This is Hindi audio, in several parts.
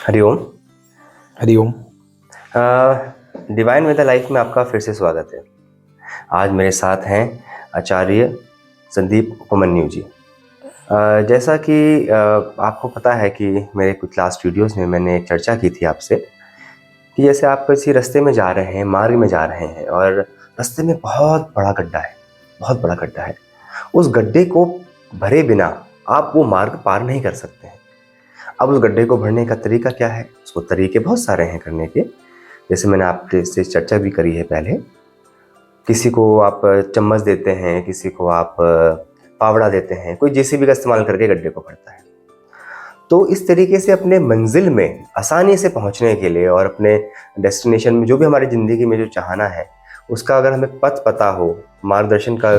Hariom. Hariom. Divine with life में आपका फिर से स्वागत है। आज मेरे साथ हैं आचार्य संदीप उपमन्यु जी। जैसा कि आपको पता है कि मेरे कुछ लास्ट वीडियोस में मैंने एक चर्चा की थी आपसे कि जैसे आप किसी रास्ते में जा रहे हैं, मार्ग में जा रहे हैं और रास्ते में बहुत बड़ा गड्ढा है, बहुत बड़ा गड्ढा है। उस गड्ढे को भरे बिना आप वो मार्ग पार नहीं कर सकते हैं। अब उस गड्ढे को भरने का तरीका क्या है? उसको तरीके बहुत सारे हैं करने के, जैसे मैंने आपसे से चर्चा भी करी है पहले। किसी को आप चम्मच देते हैं, किसी को आप फावड़ा देते हैं, कोई जेसीबी का इस्तेमाल करके गड्ढे को भरता है। तो इस तरीके से अपने मंजिल में आसानी से पहुंचने के लिए और अपने डेस्टिनेशन में जो भी हमारी ज़िंदगी में जो चाहना है उसका अगर हमें पथ पता हो, मार्गदर्शन का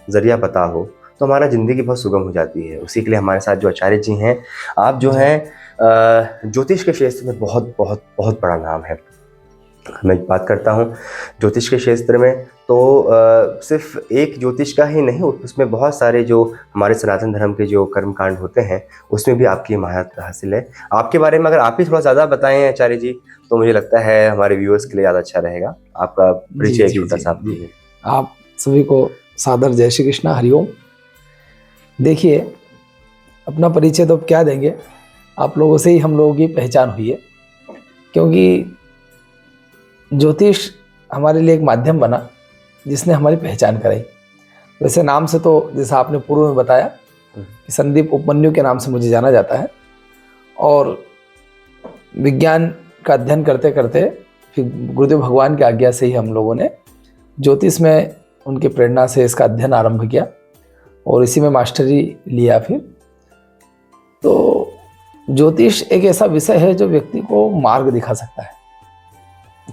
ज़रिया पता हो, तो हमारा ज़िंदगी बहुत सुगम हो जाती है। उसी के लिए हमारे साथ जो आचार्य जी हैं, आप जो हैं ज्योतिष के क्षेत्र में बहुत बहुत बहुत बड़ा नाम है। मैं बात करता हूँ ज्योतिष के क्षेत्र में तो सिर्फ एक ज्योतिष का ही नहीं, उसमें बहुत सारे जो हमारे सनातन धर्म के जो कर्मकांड होते हैं उसमें भी आपकी महारत हासिल है। आपके बारे में अगर आप ही थोड़ा ज़्यादा बताएं आचार्य जी, तो मुझे लगता है हमारे व्यूअर्स के लिए ज़्यादा अच्छा रहेगा। आपका परिचय एक छोटा सा दीजिए। आप सभी को सादर जय श्री कृष्णा, हरिओम। देखिए, अपना परिचय तो अब क्या देंगे, आप लोगों से ही हम लोगों की पहचान हुई है, क्योंकि ज्योतिष हमारे लिए एक माध्यम बना जिसने हमारी पहचान कराई। वैसे नाम से तो जैसा आपने पूर्व में बताया कि संदीप उपमन्यु के नाम से मुझे जाना जाता है, और विज्ञान का अध्ययन करते करते फिर गुरुदेव भगवान की आज्ञा से ही हम लोगों ने ज्योतिष में उनकी प्रेरणा से इसका अध्ययन आरंभ किया और इसी में मास्टरी लिया। फिर तो ज्योतिष एक ऐसा विषय है जो व्यक्ति को मार्ग दिखा सकता है।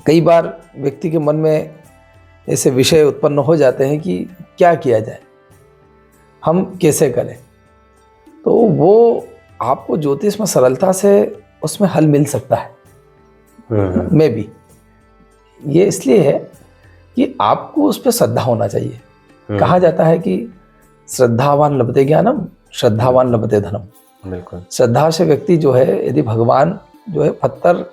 कई बार व्यक्ति के मन में ऐसे विषय उत्पन्न हो जाते हैं कि क्या किया जाए, हम कैसे करें, तो वो आपको ज्योतिष में सरलता से उसमें हल मिल सकता है। मैं भी ये इसलिए है कि आपको उस पर श्रद्धा होना चाहिए। कहा जाता है कि श्रद्धावान लभते ज्ञानम, श्रद्धावान लभते धनम। बिल्कुल। श्रद्धा से व्यक्ति जो है, यदि भगवान जो है, पत्थर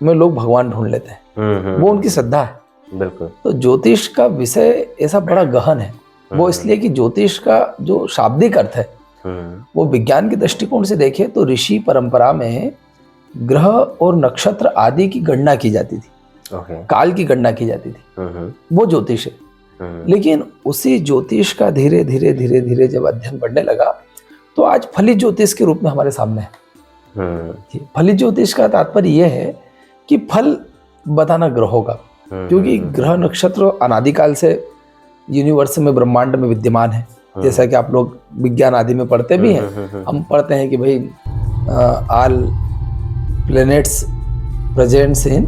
में लोग भगवान ढूंढ लेते हैं, वो उनकी श्रद्धा है। बिल्कुल। तो ज्योतिष का विषय ऐसा बड़ा गहन है, वो इसलिए कि ज्योतिष का जो शाब्दिक अर्थ है वो विज्ञान के दृष्टिकोण से देखें तो ऋषि परंपरा में ग्रह और नक्षत्र आदि की गणना की जाती थी, काल की गणना की जाती थी, वो ज्योतिष है। लेकिन उसी ज्योतिष का धीरे धीरे धीरे धीरे जब अध्ययन बढ़ने लगा तो आज फलित ज्योतिष के रूप में हमारे सामने है। फलित ज्योतिष का तात्पर्य यह है कि फल बताना ग्रहों का, क्योंकि ग्रह नक्षत्र अनादिकाल से यूनिवर्स में, ब्रह्मांड में विद्यमान है। जैसा कि आप लोग विज्ञान आदि में पढ़ते भी हैं, हम पढ़ते हैं कि भाई all planets presents in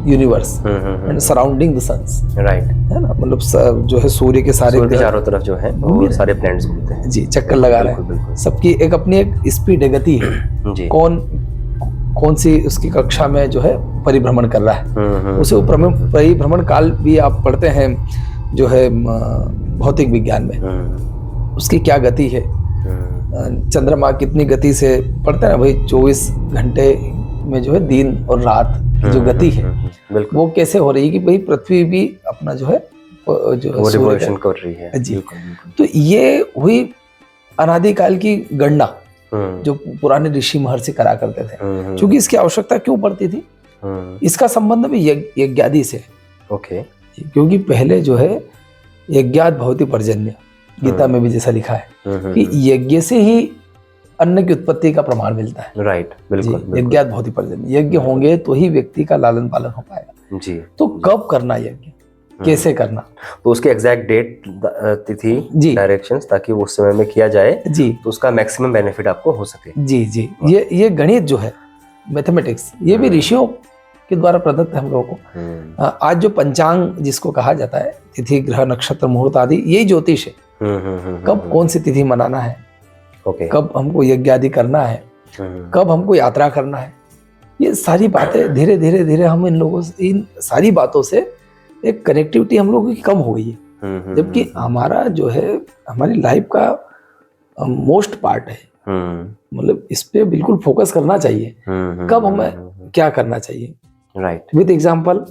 universe and surrounding the suns, right, है ना। मतलब जो है सूर्य के चारों तरफ जो है वो सारे प्लैनेट्स घूमते हैं, जी, चक्कर लगा रहे हैं। सबकी एक अपनी एक स्पीड है, गति है। कौन सी उसकी कक्षा में जो है परिभ्रमण कर रहा है, उसे परिभ्रमण काल भी आप पढ़ते हैं जो है भौतिक विज्ञान में, उसकी क्या गति है। चंद्रमा कितनी गति से पढ़ते हैं भाई, 24 घंटे में जो है दिन और रात की जो गति है वो कैसे हो रही है कि भाई पृथ्वी भी अपना जो है वो रिवॉल्यूशन कर रही है। जी, तो ये हुई अनादिकाल की गणना जो पुराने ऋषि महर्षि करा करते थे। क्योंकि इसकी आवश्यकता क्यों पड़ती थी, इसका संबंध भी यज्ञादि से। ओके। क्योंकि पहले जो है यज्ञात भवति पर्जन्य, गीता में भी जैसा लिखा है कि यज्ञ से ही अन्न की उत्पत्ति का प्रमाण मिलता है। राइट, बिल्कुल। यज्ञात भवति पर्जन्य, यज्ञ होंगे तो ही व्यक्ति का लालन पालन हो पाएगा। जी। तो कब करना यज्ञ, कैसे करना, तो उसकी एग्जैक्ट डेट, तिथि, डायरेक्शंस, ताकि उस समय में किया जाए जी, तो उसका मैक्सिमम बेनिफिट आपको हो सके। जी जी। ये गणित जो है, मैथमेटिक्स, ये भी ऋषियों के द्वारा प्रदत्त है हम लोगों को। आज जो पंचांग जिसको कहा जाता है, तिथि ग्रह नक्षत्र मुहूर्त आदि, यही ज्योतिष है। कब कौन सी तिथि मनाना है, कब हमको यज्ञ आदि करना है, कब हमको यात्रा करना है, ये सारी बातें धीरे धीरे धीरे हम इन सारी बातों से एक कनेक्टिविटी हम लोगों की कम हो गई है। जबकि हमारा जो है, हमारी लाइफ का मोस्ट पार्ट है मतलब इस पे बिल्कुल फोकस करना चाहिए, कब हमें क्या करना चाहिए। राइट। विद एग्जाम्पल,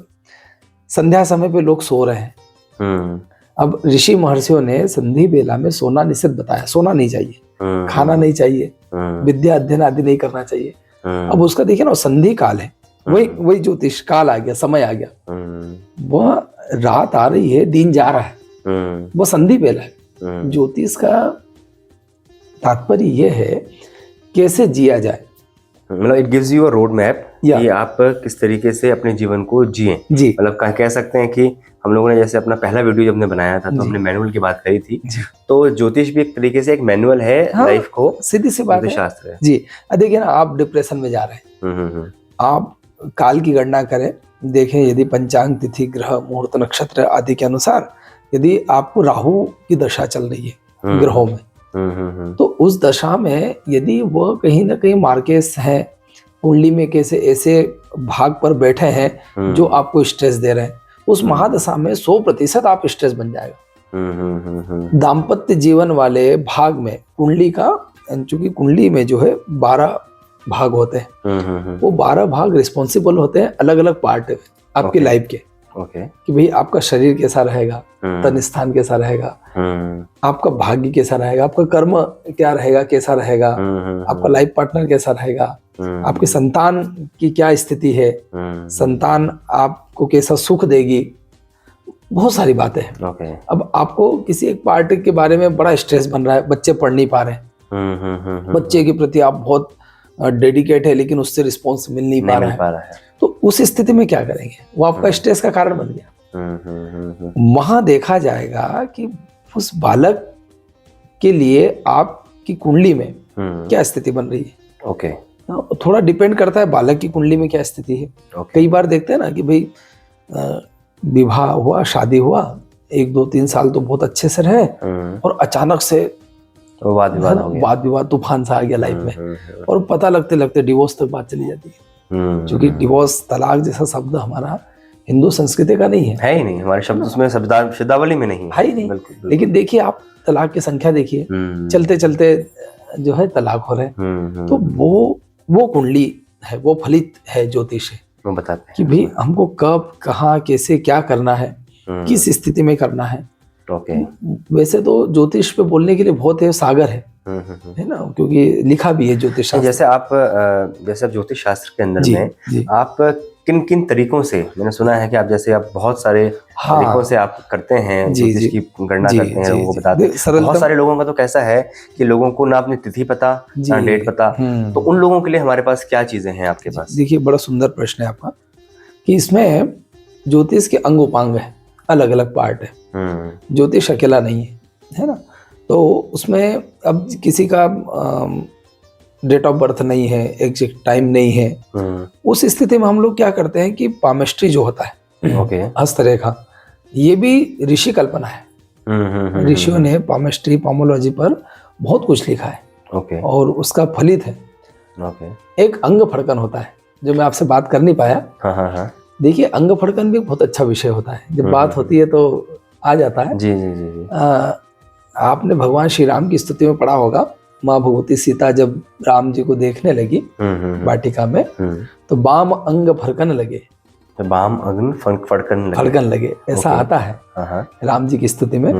संध्या समय पे लोग सो रहे हैं। अब ऋषि महर्षियों ने संधि बेला में सोना निषिद्ध बताया, सोना नहीं चाहिए, खाना नहीं चाहिए, विद्या अध्ययन आदि नहीं करना चाहिए। अब उसका देखिए ना, संधि काल है, वही ज्योतिष काल आ गया, समय आ गया, वह रात आ रही है, दिन जा रहा है, वह संधि बेला है। ज्योतिष का तात्पर्य यह है कैसे जिया जाए, मतलब it gives you a road map या कि आप किस तरीके से अपने जीवन को जिएं। जी मतलब कह सकते हैं कि हम लोगों ने जैसे अपना पहला वीडियो जब हमने बनाया था तो हमने मैनुअल की बात करी थी, तो ज्योतिष भी एक तरीके से एक मैनुअल है लाइफ को, सीधी सी बात है, शास्त्र है जी। देखिए ना, आप डिप्रेशन में जा रहे हैं, आप काल की गणना करें, देखें यदि पंचांग तिथि ग्रह मुहूर्त नक्षत्र आदि के अनुसार यदि आपको राहु की दशा चल रही है ग्रहों में, तो उस दशा में यदि वह कहीं ना कहीं मार्केस है, कुंडली में कैसे ऐसे भाग पर बैठे हैं जो आपको स्ट्रेस दे रहे हैं, उस महादशा में 100% आप स्ट्रेस बन जाएगा। दाम्पत्य जीवन वाले भाग में कुंडली का, चूंकि कुंडली में जो है 12 भाग होते हैं, वो 12 भाग रिस्पॉन्सिबल होते हैं अलग अलग पार्ट में आपकी लाइफ के, कि भाई आपका शरीर कैसा रहेगा, तन स्थान कैसा रहेगा, आपका भाग्य कैसा रहेगा, आपका कर्म क्या रहेगा, कैसा रहेगा, आपका लाइफ पार्टनर कैसा रहेगा, आपके संतान की क्या स्थिति है, संतान आपको कैसा सुख देगी, बहुत सारी बातें हैं। अब आपको किसी एक पार्ट के बारे में बड़ा स्ट्रेस बन रहा है, बच्चे पढ़ नहीं पा रहे हैं, बच्चे के प्रति आप बहुत डेडिकेट है लेकिन उससे रिस्पॉन्स मिल नहीं पा रहा है, तो उस स्थिति में क्या करेंगे, वो आपका स्ट्रेस का कारण बन गया। वहां देखा जाएगा कि उस बालक के लिए आपकी कुंडली में क्या स्थिति बन रही है। थोड़ा डिपेंड करता है बालक की कुंडली में क्या स्थिति है। कई बार देखते हैं ना कि भाई विवाह हुआ, शादी हुआ, 1 2 3 साल तो बहुत अच्छे से रहे और अचानक से वाद विवाद तूफान सा आ गया लाइफ में, और पता लगते लगते डिवोर्स तक बात चली जाती है। क्योंकि डिवोर्स, तलाक जैसा शब्द हमारा हिंदू संस्कृति का नहीं है ही नहीं, हमारे शब्द उसमें शब्दावली में नहीं है ही नहीं। लेकिन देखिए आप तलाक की संख्या देखिए, चलते चलते जो है तलाक हो रहे हैं, तो वो कुंडली है, वो फलित है ज्योतिष है, वो बताते हैं कि भाई हमको कब, कहाँ, कैसे, क्या करना है, किस स्थिति में करना है। वैसे तो ज्योतिष पे बोलने के लिए बहुत है, सागर है ना, क्योंकि लिखा भी है ज्योतिष शास्त्र। जैसे आप ज्योतिष शास्त्र के अंदर में आप किन किन तरीकों से, मैंने सुना है कि आप बहुत सारे तरीकों से आप करते हैं, ज्योतिष की गणना करते हैं, वो बताते हैं। बहुत सारे लोगों का तो कैसा है कि लोगों को ना अपनी तिथि पता, ना डेट पता, तो उन लोगों के लिए हमारे पास क्या चीजें हैं आपके पास? देखिए, बड़ा सुंदर प्रश्न है आपका, कि इसमें ज्योतिष के अंग उपांग है, अलग अलग पार्ट है, ज्योतिष अकेला नहीं है ना। तो उसमें अब किसी का डेट ऑफ बर्थ नहीं है, एग्जैक्ट टाइम नहीं है, उस स्थिति में हम लोग क्या करते हैं कि पामेस्ट्री जो होता है, हस्तरेखा, ये भी ऋषि कल्पना है। ऋषियों ने पामेस्ट्री, पामोलॉजी पर बहुत कुछ लिखा है, और उसका फलित है। एक अंग फड़कन होता है, जो मैं आपसे बात कर नहीं पाया। देखिए, अंग फड़कन भी बहुत अच्छा विषय होता है, जब बात होती है तो आ जाता है। जी जी जी जी। आपने भगवान श्री राम की स्तुति में पढ़ा होगा, माँ भगवती सीता जब राम जी को देखने लगी वाटिका में, तो बाम अंग फड़कन लगे, बाम अंग फड़कन लगे, ऐसा आता है राम जी की स्तुति में।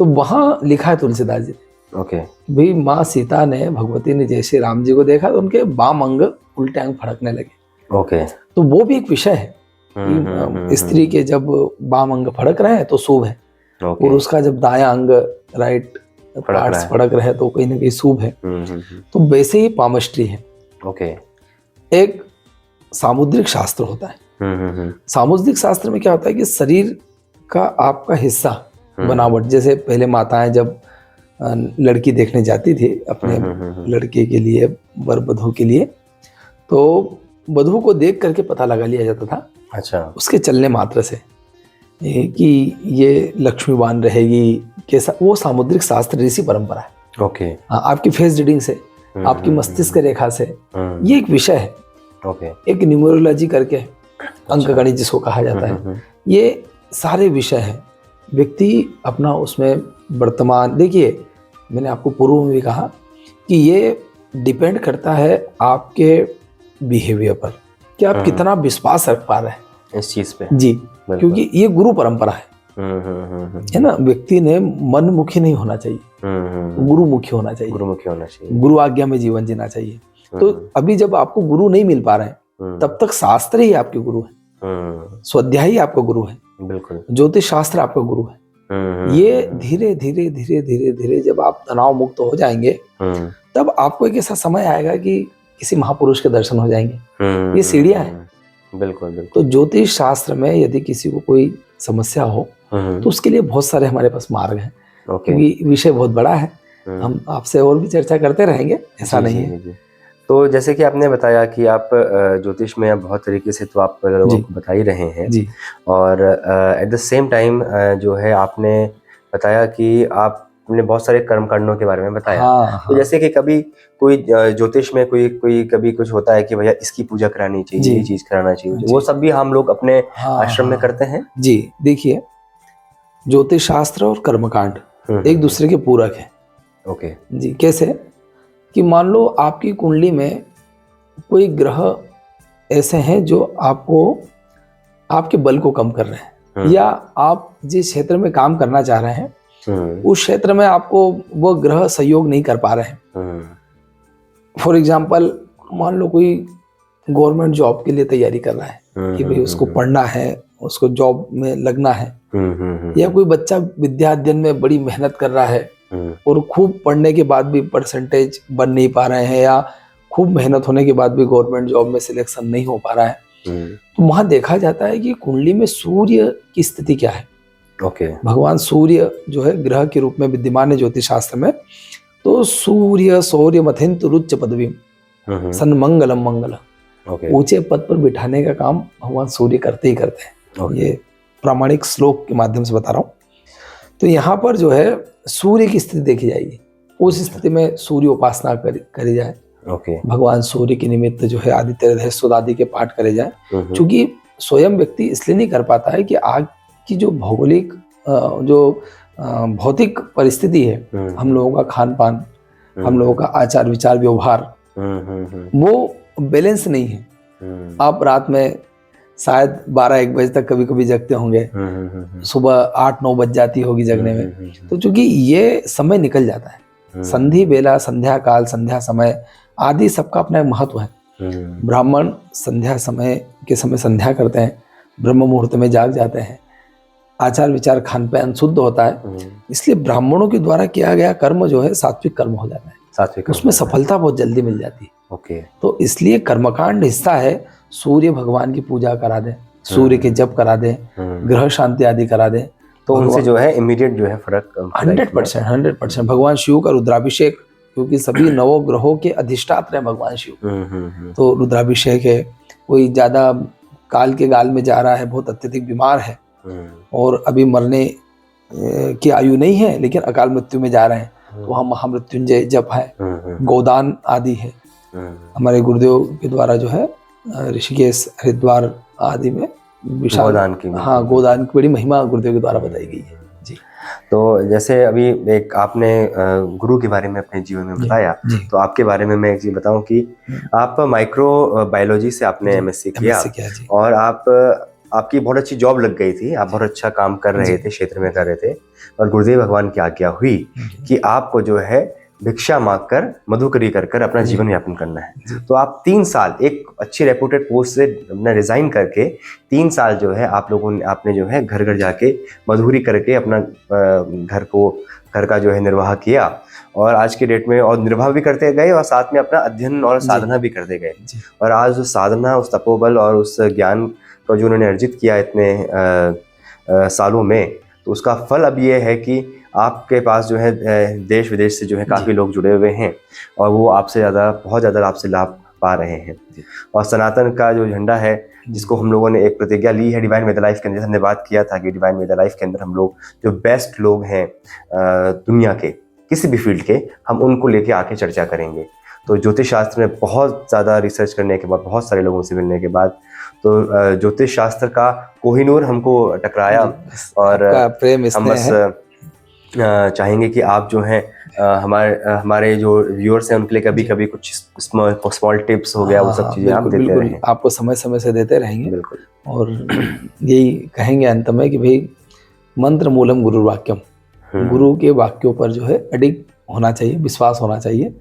तो वहां लिखा है तुलसीदास जी ने, भाई माँ सीता ने, भगवती ने जैसे राम जी को देखा तो उनके बाम अंग उल्टे अंग फड़कने लगे। तो वो भी एक विषय है कि स्त्री के जब बाम अंग फड़क रहे हैं तो शुभ है, और उसका जब दाया अंग, राइट पार्ट्स फड़क रहे तो कहीं ना कहीं शुभ है। तो वैसे ही पामेस्ट्री है। एक सामुद्रिक शास्त्र होता है। सामुद्रिक शास्त्र में क्या होता है कि शरीर का आपका हिस्सा, बनावट, जैसे पहले माताएं जब लड़की देखने जाती थी अपने लड़के के लिए, वर वधू के लिए, तो वधू को देख करके पता लगा लिया जाता था, अच्छा, उसके चलने मात्र से, कि ये लक्ष्मीवान रहेगी, कैसा, वो सामुद्रिक शास्त्र, ऋषि परंपरा है। आपकी फेस रीडिंग से, आपकी मस्तिष्क रेखा से, ये एक विषय है। एक न्यूमरोलॉजी करके, अंक गणित जिसको कहा जाता है, ये सारे विषय हैं। व्यक्ति अपना उसमें वर्तमान, देखिए मैंने आपको पूर्व में भी कहा कि ये डिपेंड करता है आपके बिहेवियर पर कि आप कितना विश्वास रख पा रहे हैं इस चीज पे। जी, बिल्कुल। क्योंकि ये गुरु परंपरा है है ना। व्यक्ति ने मनमुखी नहीं होना चाहिए, गुरुमुखी होना चाहिए, गुरुमुखी होना चाहिए, गुरु आज्ञा में जीवन जीना चाहिए। तो अभी जब आपको गुरु नहीं मिल पा रहे हैं तब तक शास्त्र ही आपके गुरु है, स्वाध्याय ही आपका गुरु है, बिल्कुल, ज्योतिष शास्त्र आपका गुरु है। ये धीरे धीरे धीरे धीरे धीरे जब आप तनाव मुक्त हो जाएंगे तब आपको एक ऐसा समय आएगा कि किसी महापुरुष के दर्शन हो जाएंगे। ये सीढ़ियां हैं। बिल्कुल बिल्कुल। तो ज्योतिष शास्त्र में यदि किसी को कोई समस्या हो तो उसके लिए बहुत सारे हमारे पास मार्ग हैं, क्योंकि विषय बहुत बड़ा है। हम आपसे और भी चर्चा करते रहेंगे, ऐसा नहीं है। तो जैसे कि आपने बताया कि आप ज्योतिष में बहुत तरीके से तो आप लोगों को बता ही रहे हैं जी। और एट द सेम टाइम जो है आपने बताया कि आपने बहुत सारे कर्मकांडों के बारे में बताया। हाँ, तो जैसे कि कभी कोई ज्योतिष में कोई कभी कुछ होता है कि भैया इसकी पूजा करानी चाहिए, ये चीज कराना चाहिए, वो सब भी हम लोग अपने आश्रम में करते हैं जी। देखिए, ज्योतिष शास्त्र और कर्मकांड एक दूसरे के पूरक है। ओके जी। कैसे कि मान लो आपकी कुंडली में कोई ग्रह ऐसे हैं जो आपको आपके बल को कम कर रहे हैं, या आप जिस क्षेत्र में काम करना चाह रहे हैं उस क्षेत्र में आपको वो ग्रह सहयोग नहीं कर पा रहे हैं। फॉर एग्जाम्पल, मान लो कोई गवर्नमेंट जॉब के लिए तैयारी कर रहा है कि भाई उसको पढ़ना है, उसको जॉब में लगना है, या कोई बच्चा विद्या अध्ययन में बड़ी मेहनत कर रहा है और खूब पढ़ने के बाद भी परसेंटेज बन नहीं पा रहे हैं, या खूब मेहनत होने के बाद भी गवर्नमेंट जॉब में सिलेक्शन नहीं हो पा रहा है, तो वहां देखा जाता है कि कुंडली में सूर्य की स्थिति क्या है। भगवान सूर्य जो है ग्रह के रूप में विद्यमान है ज्योतिष शास्त्र में। तो सूर्य शौर्य मथिंत रुच्च पदवी सन्मंगलम मंगल, ऊंचे पद पर बिठाने का काम भगवान सूर्य करते ही करते हैं। ये प्रामाणिक श्लोक के माध्यम से बता रहा हूँ। तो यहाँ पर जो है सूर्य की स्थिति देखी जाएगी, उस स्थिति में सूर्य उपासना करी जाए। भगवान सूर्य के निमित्त जो है आदित्य हृदय स्तोत्र आदि के पाठ करे जाए। क्योंकि स्वयं व्यक्ति इसलिए नहीं कर पाता है कि आज की जो भौगोलिक जो भौतिक परिस्थिति है, हम लोगों का खान पान, हम लोगों का आचार विचार व्यवहार, वो बैलेंस नहीं है। आप रात में शायद 12-1 बजे तक कभी कभी जगते होंगे, सुबह 8-9 बज जाती होगी जगने में। तो चूंकि ये समय निकल जाता है, संधि बेला, संध्या काल, संध्या समय आदि सबका अपना एक महत्व है। ब्राह्मण संध्या समय के समय संध्या करते हैं, ब्रह्म मुहूर्त में जाग जाते हैं, आचार विचार खान पान शुद्ध होता है। इसलिए ब्राह्मणों के द्वारा किया गया कर्म जो है सात्विक कर्म हो जाता है, उसमें सफलता बहुत जल्दी मिल जाती है। तो इसलिए कर्मकांड हिस्सा है, सूर्य भगवान की पूजा करा दें, सूर्य के जप करा दें, ग्रह शांति आदि करा दें, तो उनसे जो है इमीडिएट जो है फर्क 100%। भगवान शिव का रुद्राभिषेक, क्योंकि सभी नवग्रहों के अधिष्ठात्र हैं भगवान शिव, तो रुद्राभिषेक है। कोई ज्यादा काल के गाल में जा रहा है, बहुत अत्यधिक बीमार है और अभी मरने की आयु नहीं है लेकिन अकाल मृत्यु में जा रहे हैं, तो वहाँ महामृत्युंजय जप है, गोदान आदि है। हमारे गुरुदेव के द्वारा जो है ऋषिकेश हरिद्वार आदि में विशाल गोदान की बड़ी महिमा गुरुदेव के द्वारा बताई गई है जी। तो जैसे अभी एक आपने गुरु के बारे में अपने जीवन में बताया, तो आपके बारे में मैं एक चीज बताऊं कि आप माइक्रो बायोलॉजी से आपने एमएससी किया और आपकी बहुत अच्छी जॉब लग गई थी, आप बहुत अच्छा काम कर रहे थे, क्षेत्र में कर रहे थे, और गुरुदेव भगवान की आज्ञा हुई कि आपको जो है भिक्षा मांगकर मधुकरी कर अपना जीवन यापन करना है। तो आप 3 साल एक अच्छी रेपुटेड पोस्ट से अपना रिजाइन करके 3 साल जो है आपने जो है घर घर जाके मधुकरी करके अपना घर का जो है निर्वाह किया, और आज के डेट में और निर्वाह भी करते गए और साथ में अपना अध्ययन और साधना भी करते गए। और आज उस साधना, उस तपोबल और उस ज्ञान को जो उन्होंने अर्जित किया इतने सालों में, तो उसका फल अब ये है कि आपके पास जो है देश विदेश से जो है काफ़ी लोग जुड़े हुए हैं और वो आपसे बहुत ज़्यादा आपसे लाभ पा रहे हैं। और सनातन का जो झंडा है, जिसको हम लोगों ने एक प्रतिज्ञा ली है डिवाइन मेगा लाइफ के अंदर, हमने बात किया था कि डिवाइन मेगा लाइफ के अंदर हम लोग जो बेस्ट लोग हैं दुनिया के किसी भी फील्ड के, हम उनको लेके आके चर्चा करेंगे। तो ज्योतिष शास्त्र में बहुत ज़्यादा रिसर्च करने के बाद, बहुत सारे लोगों से मिलने के बाद, तो ज्योतिष शास्त्र का कोहिनूर हमको टकराया और हम बस चाहेंगे कि आप जो हैं हमारे जो व्यूअर्स हैं उनके लिए कभी कभी कुछ स्मॉल टिप्स हो गया, वो सब चीजें आप बिल्कुल देते बिल्कुल, रहें। आपको समय समय से देते रहेंगे। बिल्कुल। और यही कहेंगे अंत में कि भाई मंत्र मूलम गुरु वाक्यम, गुरु के वाक्यों पर जो है अडिग होना चाहिए, विश्वास होना चाहिए।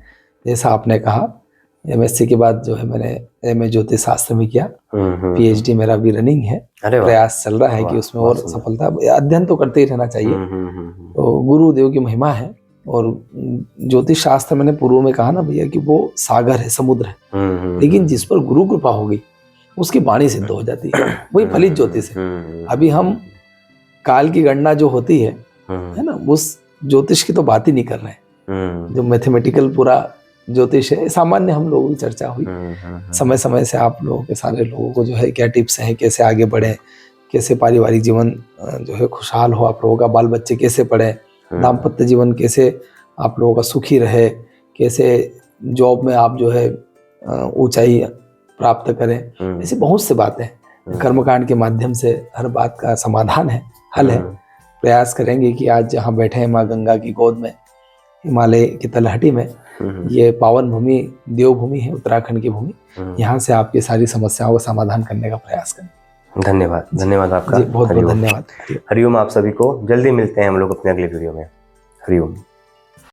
जैसा आपने कहा, एमएससी के बाद जो है मैंने एमए ज्योतिष शास्त्र में किया, पीएचडी मेरा भी रनिंग है, अरे वाह, प्रयास चल रहा है कि उसमें और सफलता, अध्ययन तो करते ही रहना चाहिए। तो गुरुदेव की महिमा है। और ज्योतिष शास्त्र मैंने पूर्व में कहा ना भैया कि वो सागर है, समुद्र है, लेकिन जिस पर गुरु कृपा हो गई उसकी वाणी सिद्ध हो जाती है, वही फलित ज्योतिष है। अभी हम काल की गणना जो होती है ना, उस ज्योतिष की तो बात ही नहीं कर रहे हैं। जो मैथमेटिकल पूरा ज्योतिष है, सामान्य हम लोगों की चर्चा हुई। समय समय से आप लोगों के सारे लोगों को जो है क्या टिप्स हैं, कैसे आगे बढ़े, कैसे पारिवारिक जीवन जो है खुशहाल हो, आप लोगों का बाल बच्चे कैसे पढ़े, दाम्पत्य जीवन कैसे आप लोगों का सुखी रहे, कैसे जॉब में आप जो है ऊंचाई प्राप्त करें, ऐसी बहुत से बातें कर्मकांड के माध्यम से हर बात का समाधान है, हल है। प्रयास करेंगे कि आज जहाँ बैठे हैं माँ गंगा की गोद में, हिमालय की तलहटी में, ये पावन भूमि देवभूमि है, उत्तराखंड की भूमि, यहाँ से आपकी सारी समस्याओं का समाधान करने का प्रयास करें। धन्यवाद, धन्यवाद आपका। बहुत बहुत धन्यवाद। हरिओम। आप सभी को जल्दी मिलते हैं हम लोग अपने अगले वीडियो में। हरिओम।